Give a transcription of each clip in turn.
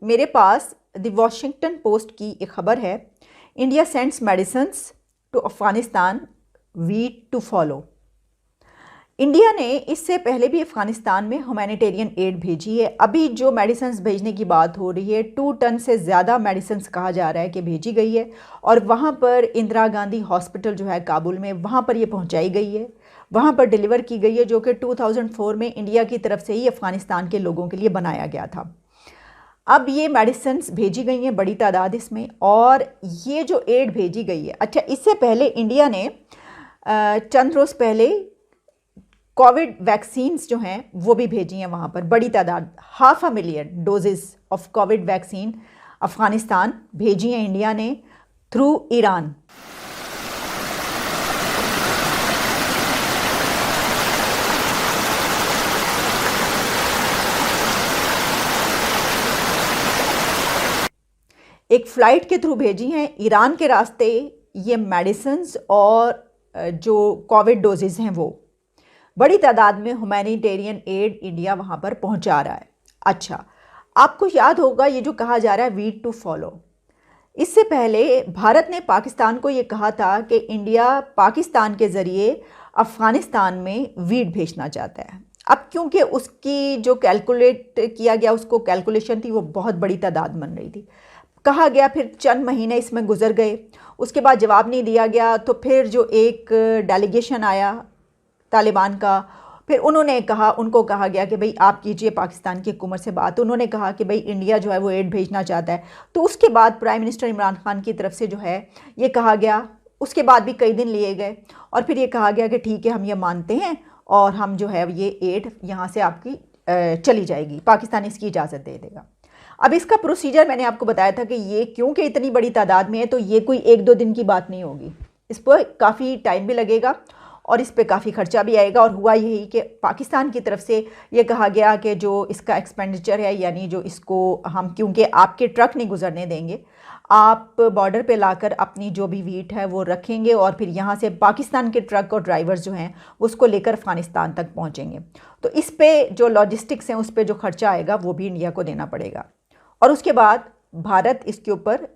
मेरे पास the Washington post की एक खबर है, India sends medicines to Afghanistan, wheat to follow. India ने इससे पहले भी अफ़गानिस्तान में ह्यूमैनिटेरियन एड भेजी है। अभी जो मेडिसिन्स भेजने की बात हो रही है, 2 टन से ज़्यादा मेडिसिन्स कहा जा रहा है कि भेजी गई है और वहाँ पर इंदिरा गांधी हॉस्पिटल जो है काबुल में, वहाँ पर ये पहुँचाई गई है, वहाँ पर डिलीवर की गई है, जो कि 2004 में इंडिया की तरफ से ही अफ़गानिस्तान के लोगों के लिए बनाया गया था। अब ये मेडिसिन्स भेजी गई हैं बड़ी तादाद इसमें, और ये जो एड भेजी गई है, अच्छा इससे पहले इंडिया ने चंद रोज़ पहले कोविड वैक्सीन्स जो हैं वो भी भेजी हैं वहाँ पर बड़ी तादाद, 500,000 doses of Covid vaccine Afghanistan भेजी हैं इंडिया ने थ्रू ईरान। एक फ़्लाइट के थ्रू भेजी हैं ईरान के रास्ते ये मेडिसिन्स, और जो कोविड डोजेज़ हैं वो बड़ी तादाद में ह्यूमैनिटेरियन एड इंडिया वहाँ पर पहुँचा रहा है। अच्छा, आपको याद होगा ये जो कहा जा रहा है वीट टू फॉलो, इससे पहले भारत ने पाकिस्तान को ये कहा था कि इंडिया पाकिस्तान के ज़रिए अफ़गानिस्तान में वीट भेजना चाहता है। अब क्योंकि उसकी जो कैलकुलेट किया गया, उसको कैलकुलेशन थी वो बहुत बड़ी तादाद बन रही थी, कहा गया, फिर चंद महीने इसमें गुजर गए, उसके बाद जवाब नहीं दिया गया। तो फिर जो एक डेलीगेशन आया तालिबान का, फिर उनको कहा गया कि भाई आप कीजिए पाकिस्तान की हुकूमत से बात। उन्होंने कहा कि भाई इंडिया जो है वो एड भेजना चाहता है। तो उसके बाद प्राइम मिनिस्टर इमरान खान की तरफ से जो है ये कहा गया, उसके बाद भी कई दिन लिए गए और फिर ये कहा गया कि ठीक है हम ये मानते हैं और हम जो है ये एड यहाँ से आपकी चली जाएगी, पाकिस्तान इसकी इजाज़त दे देगा। अब इसका प्रोसीजर मैंने आपको बताया था कि ये क्योंकि इतनी बड़ी तादाद में है तो ये कोई 1-2 दिन की बात नहीं होगी, इस पर काफ़ी टाइम भी लगेगा और इस पे काफ़ी ख़र्चा भी आएगा। और हुआ यही कि पाकिस्तान की तरफ से ये कहा गया कि जो इसका एक्सपेंडिचर है, यानी जो इसको हम, क्योंकि आपके ट्रक नहीं गुजरने देंगे, आप बॉर्डर पे लाकर अपनी जो भी वीट है वो रखेंगे और फिर यहाँ से पाकिस्तान के ट्रक और ड्राइवर्स जो हैं उसको लेकर अफ़गानिस्तान तक पहुँचेंगे। तो इस पे जो लॉजिस्टिक्स हैं उस पे जो ख़र्चा आएगा वो भी इंडिया को देना पड़ेगा। और उसके बाद भारत इसके ऊपर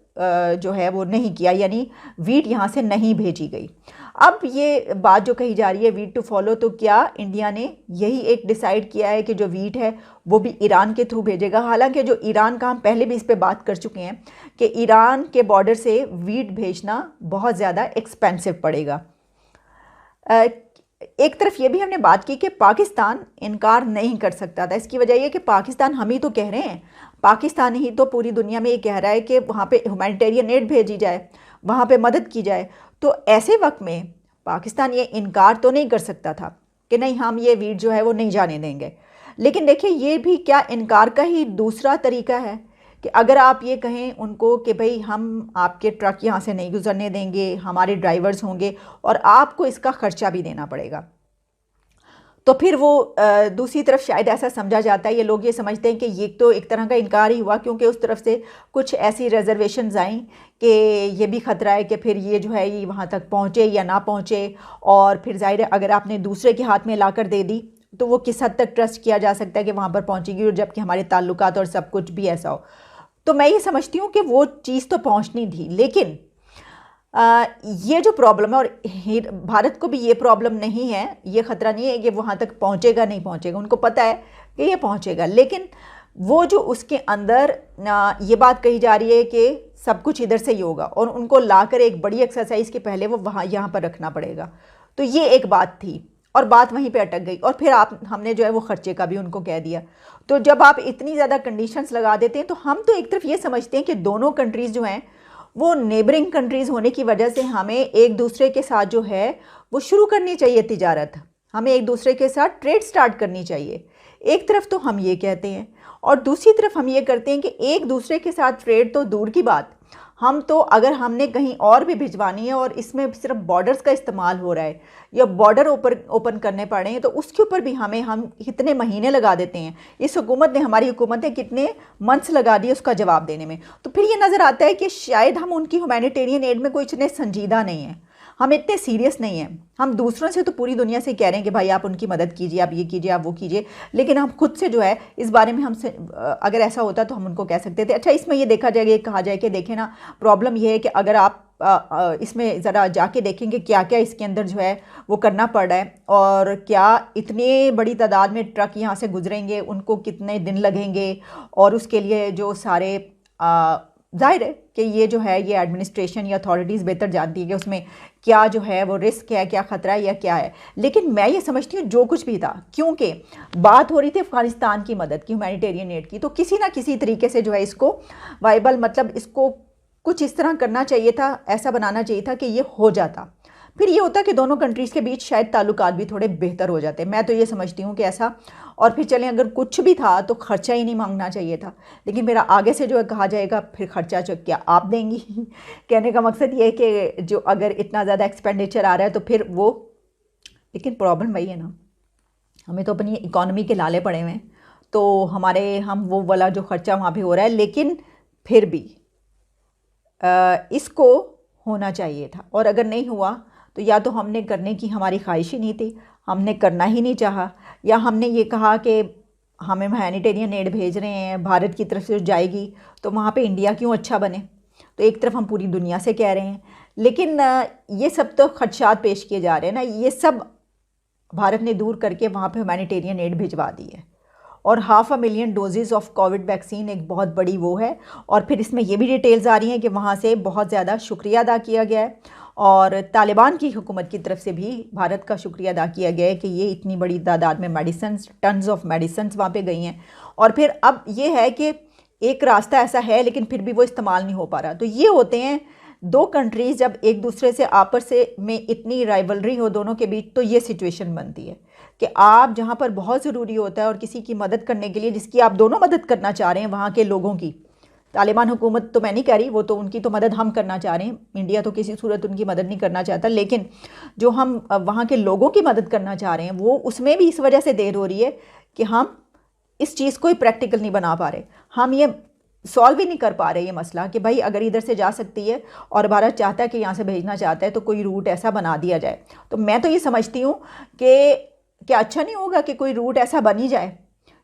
जो है वो नहीं किया, यानी वीट यहाँ से नहीं भेजी गई। अब ये बात जो कही जा रही है वीट टू फॉलो, तो क्या इंडिया ने यही एक डिसाइड किया है कि जो वीट है वो भी ईरान के थ्रू भेजेगा? हालांकि जो ईरान का, हम पहले भी इस पे बात कर चुके हैं कि ईरान के बॉर्डर से वीट भेजना बहुत ज़्यादा एक्सपेंसिव पड़ेगा। एक तरफ ये भी हमने बात की कि पाकिस्तान इनकार नहीं कर सकता था। इसकी वजह यह कि पाकिस्तान, हम ही तो कह रहे हैं, पाकिस्तान ही तो पूरी दुनिया में ये कह रहा है कि वहाँ पे ह्यूमैनिटेरियन एड भेजी जाए, वहाँ पे मदद की जाए। तो ऐसे वक्त में पाकिस्तान ये इनकार तो नहीं कर सकता था कि नहीं हम ये वीट जो है वो नहीं जाने देंगे। लेकिन देखिए ये भी क्या इनकार का ही दूसरा तरीका है कि अगर आप ये कहें उनको कि भाई हम आपके ट्रक यहाँ से नहीं गुजरने देंगे, हमारे ड्राइवर्स होंगे और आपको इसका ख़र्चा भी देना पड़ेगा, तो फिर वो दूसरी तरफ शायद ऐसा समझा जाता है, ये लोग ये समझते हैं कि ये तो एक तरह का इनकार ही हुआ, क्योंकि उस तरफ से कुछ ऐसी रिजर्वेशंस आई कि ये भी ख़तरा है कि फिर ये जो है ये वहाँ तक पहुँचे या ना पहुँचे। और फिर ज़ाहिर है अगर आपने दूसरे के हाथ में लाकर दे दी तो वो किस हद तक ट्रस्ट किया जा सकता है कि वहाँ पर पहुँचेगी, और जबकि हमारे ताल्लुकात और सब कुछ भी ऐसा हो। तो मैं ये समझती हूँ कि वो चीज़ तो पहुँचनी थी, लेकिन ये जो प्रॉब्लम है, और भारत को भी ये प्रॉब्लम नहीं है, ये ख़तरा नहीं है कि वहाँ तक पहुँचेगा नहीं पहुँचेगा, उनको पता है कि ये पहुँचेगा। लेकिन वो जो उसके अंदर ये बात कही जा रही है कि सब कुछ इधर से ही होगा और उनको लाकर एक बड़ी एक्सरसाइज के पहले वो यहाँ पर रखना पड़ेगा, तो ये एक बात थी और बात वहीं पे अटक गई। और फिर हमने जो है वो ख़र्चे का भी उनको कह दिया। तो जब आप इतनी ज़्यादा कंडीशंस लगा देते हैं तो हम तो एक तरफ ये समझते हैं कि दोनों कंट्रीज़ जो हैं वो नेबरिंग कंट्रीज़ होने की वजह से हमें एक दूसरे के साथ जो है वो शुरू करनी चाहिए तिजारत, हमें एक दूसरे के साथ ट्रेड स्टार्ट करनी चाहिए। एक तरफ तो हम ये कहते हैं और दूसरी तरफ हम ये करते हैं कि एक दूसरे के साथ ट्रेड तो दूर की बात, हम तो अगर हमने कहीं और भी भिजवानी है और इसमें सिर्फ बॉर्डर्स का इस्तेमाल हो रहा है या बॉर्डर ओपन करने पड़े हैं तो उसके ऊपर भी हम कितने महीने लगा देते हैं। इस हुकूमत ने, हमारी हुकूमत ने कितने मंथ्स लगा दिए उसका जवाब देने में। तो फिर ये नज़र आता है कि शायद हम उनकी ह्यूमैनिटेरियन एड में कोई इतने संजीदा नहीं है। हम इतने सीरियस नहीं हैं। हम दूसरों से तो पूरी दुनिया से कह रहे हैं कि भाई आप उनकी मदद कीजिए, आप ये कीजिए, आप वो कीजिए, लेकिन हम खुद से जो है इस बारे में हमसे अगर ऐसा होता तो हम उनको कह सकते थे। अच्छा, इसमें ये देखा जाएगा, ये कहा जाए कि देखें ना, प्रॉब्लम ये है कि अगर आप इसमें ज़रा जाके देखेंगे क्या क्या इसके अंदर जो है वो करना पड़ रहा है, और क्या इतनी बड़ी तादाद में ट्रक यहाँ से गुजरेंगे, उनको कितने दिन लगेंगे, और उसके लिए जो सारे जाहिर है कि ये जो है ये एडमिनिस्ट्रेशन या अथॉरिटीज़ बेहतर जानती है कि उसमें क्या जो है वो रिस्क है, क्या ख़तरा है या क्या है। लेकिन मैं ये समझती हूँ जो कुछ भी था, क्योंकि बात हो रही थी अफ़गानिस्तान की मदद की, ह्यूमैनिटेरियन एड की, तो किसी ना किसी तरीके से जो है इसको वाइबल, मतलब इसको कुछ इस तरह करना चाहिए था, ऐसा बनाना चाहिए था कि ये हो जाता। फिर ये होता कि दोनों कंट्रीज़ के बीच शायद ताल्लुकात भी थोड़े बेहतर हो जाते। मैं तो ये समझती हूँ कि ऐसा, और फिर चलें अगर कुछ भी था तो ख़र्चा ही नहीं मांगना चाहिए था। लेकिन मेरा आगे से जो है कहा जाएगा फिर ख़र्चा जो क्या आप देंगी कहने का मकसद ये है कि जो अगर इतना ज़्यादा एक्सपेंडिचर आ रहा है तो फिर वो, लेकिन प्रॉब्लम वही है ना, हमें तो अपनी इकॉनमी के लाले पड़े हुए हैं, तो हम वो वाला जो ख़र्चा वहाँ पर हो रहा है, लेकिन फिर भी इसको होना चाहिए था। और अगर नहीं हुआ तो या तो हमने करने की हमारी ख्वाहिश ही नहीं थी, हमने करना ही नहीं चाहा, या हमने ये कहा कि हमें ह्यूमैनिटेरियन एड भेज रहे हैं भारत की तरफ से जाएगी तो वहाँ पे इंडिया क्यों अच्छा बने। तो एक तरफ हम पूरी दुनिया से कह रहे हैं, लेकिन ये सब तो खदशात पेश किए जा रहे हैं ना, ये सब भारत ने दूर करके वहाँ पे ह्यूमैनिटेरियन एड भिजवा दी है। और 500,000 डोजेज़ ऑफ कोविड वैक्सीन एक बहुत बड़ी वो है। और फिर इसमें ये भी डिटेल्स आ रही हैं कि वहाँ से बहुत ज़्यादा शुक्रिया अदा किया गया है, और तालिबान की हुकूमत की तरफ से भी भारत का शुक्रिया अदा किया गया है कि ये इतनी बड़ी तादाद में मेडिसिन्स, टन्स ऑफ मेडिसिन्स वहाँ पे गई हैं। और फिर अब ये है कि एक रास्ता ऐसा है लेकिन फिर भी वो इस्तेमाल नहीं हो पा रहा। तो ये होते हैं दो कंट्रीज़ जब एक दूसरे से आपस से में इतनी राइवलरी हो दोनों के बीच, तो ये सिचुएशन बनती है कि आप जहाँ पर बहुत ज़रूरी होता है और किसी की मदद करने के लिए, जिसकी आप दोनों मदद करना चाह रहे हैं वहाँ के लोगों की, तालिबान हुकूमत तो मैं नहीं कह रही, वो तो उनकी तो मदद हम करना चाह रहे हैं, इंडिया तो किसी सूरत उनकी मदद नहीं करना चाहता, लेकिन जो हम वहाँ के लोगों की मदद करना चाह रहे हैं वो उसमें भी इस वजह से देर हो रही है कि हम इस चीज़ को ही प्रैक्टिकल नहीं बना पा रहे, हम ये सॉल्व ही नहीं कर पा रहे ये मसला कि भाई अगर इधर से जा सकती है और भारत चाहता है कि यहाँ से भेजना चाहता है तो कोई रूट ऐसा बना दिया जाए। तो मैं तो ये समझती हूँ कि क्या अच्छा नहीं होगा कि कोई रूट ऐसा बन ही जाए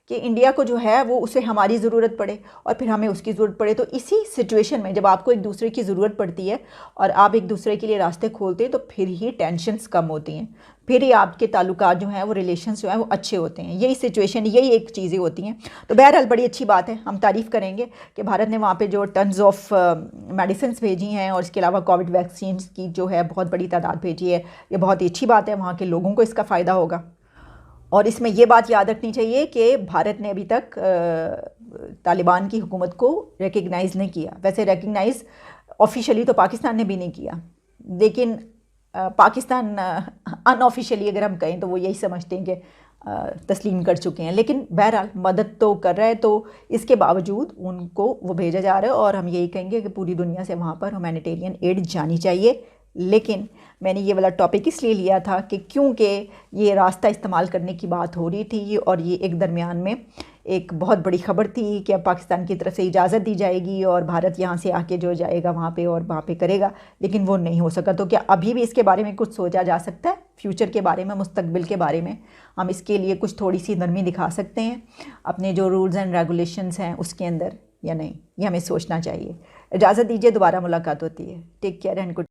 कि इंडिया को जो है वो उसे हमारी ज़रूरत पड़े और फिर हमें उसकी ज़रूरत पड़े। तो इसी सिचुएशन में जब आपको एक दूसरे की ज़रूरत पड़ती है और आप एक दूसरे के लिए रास्ते खोलते हैं तो फिर ही टेंशन्स कम होती हैं, फिर ही आपके ताल्लुकात जो हैं वो रिलेशंस जो हैं वो अच्छे होते हैं। यही सिचुएशन, यही एक चीज़ें होती हैं। तो बहरहाल बड़ी अच्छी बात है, हम तारीफ़ करेंगे कि भारत ने वहाँ पे जो टन्स ऑफ मेडिसिन भेजी हैं और इसके अलावा कोविड वैक्सीन की जो है बहुत बड़ी तादाद भेजी है, ये बहुत ही अच्छी बात है, वहाँ के लोगों को इसका फ़ायदा होगा। और इसमें ये बात याद रखनी चाहिए कि भारत ने अभी तक तालिबान की हुकूमत को रिकग्नाइज़ नहीं किया। वैसे रिकग्नाइज़ ऑफिशियली तो पाकिस्तान ने भी नहीं किया, लेकिन पाकिस्तान अनऑफिशियली अगर हम कहें तो वो यही समझते हैं कि तस्लीम कर चुके हैं। लेकिन बहरहाल मदद तो कर रहा है, तो इसके बावजूद उनको वो भेजा जा रहा है और हम यही कहेंगे कि पूरी दुनिया से वहाँ पर ह्यूमैनिटेरियन एड जानी चाहिए। लेकिन मैंने ये वाला टॉपिक इसलिए लिया था कि क्योंकि ये रास्ता इस्तेमाल करने की बात हो रही थी और ये एक दरमियान में एक बहुत बड़ी ख़बर थी कि अब पाकिस्तान की तरफ से इजाज़त दी जाएगी और भारत यहाँ से आके जो जाएगा वहाँ पे और वहाँ पे करेगा, लेकिन वो नहीं हो सका। तो क्या अभी भी इसके बारे में कुछ सोचा जा सकता है? फ्यूचर के बारे में, मुस्तकबिल के बारे में हम इसके लिए कुछ थोड़ी सी नरमी दिखा सकते हैं अपने जो रूल्स एंड रेगुलेशंस हैं उसके अंदर, या नहीं? ये हमें सोचना चाहिए। इजाज़त दीजिए, दोबारा मुलाकात होती है। Take care and good.